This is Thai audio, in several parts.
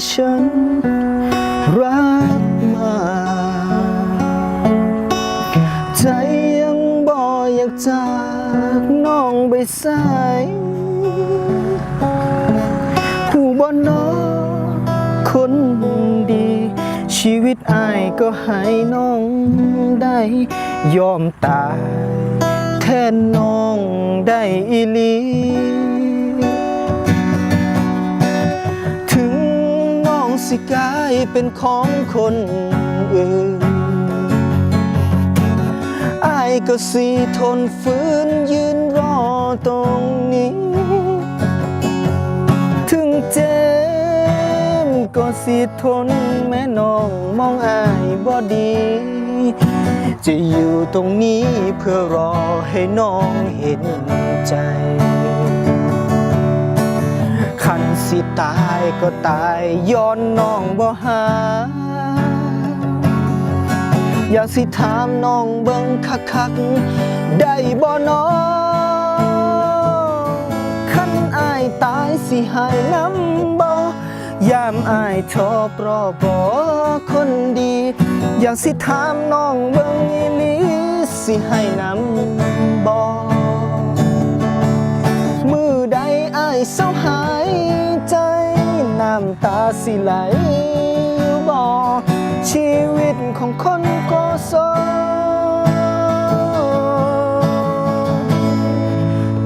ฉันรักมาใจยังบ่อยากจากน้องไปไสผู้บ่น้อคนดีชีวิตอ้ายก็ให้น้องได้ยอมตายแทนน้องได้อีหลีถึงน้องสิกลายเป็นของคนอื่นอ้ายก็สิทนฝืนยืนรอตรงนี้ถึงเจ็บก็สิทนแม้น้องมองอ้ายบ่ดีจะอยู่ตรงนี้เพื่อรอให้น้องเห็นใจคันสิตายก็ตายย้อนน้องบ่หาอยากสิถามน้องเบิ่งคักๆได้บ่น้อคันอ้ายตายสิหายน้ำบ่ยามอ้ายทอปรอบ่คนดีอยากสิถามน้องเบิ่งอีหลีสิให้น้ำบ่มือใดอ้ายเศร้าหายใจน้ำตาสิไหลอยู่บ่ชีวิตของคนก็โซ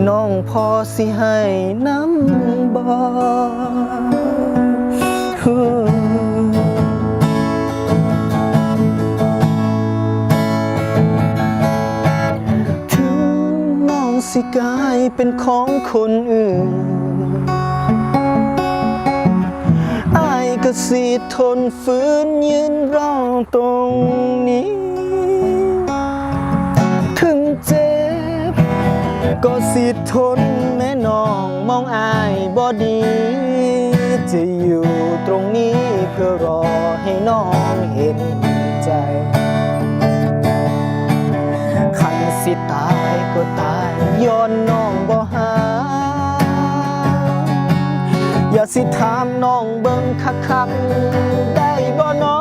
น้องพอสิให้น้ำบ่ถึงน้องสิกลายเป็นของคนอื่นอ้ายก็สิทนฝืนยืนรอตรงนี้ถึงเจ็บก็สิทนแม้น้องมองอ้ายบ่ดีจะอยู่ตรงนี้เพื่อรอให้น้องเห็นใจคันสิตายก็ตายย้อนน้องบ่หาอย่าสิถามน้องเบิ่งคักๆได้บ่น้อ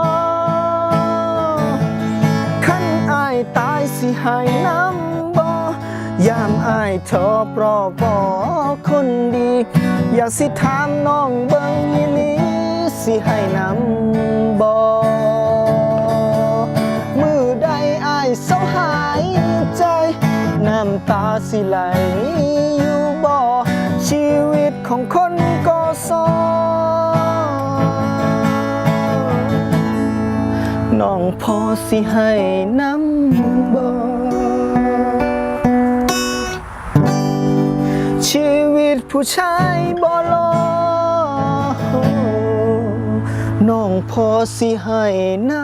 คันอ้ายตายสิให้น้ำบ่ยามอ้ายทอปรอบ่คนดีอยากสิถามน้องเบิ่งอีหลีสิให้น้ำบ่มือใดอ้ายเศร้าหายใจน้ำตาสิไหลอยู่บ่ชีวิตของคนก็โซน้องพอสิให้น้ำบ่ชีวิตผู้ชายบ่หล่อน้องพอสิให้น้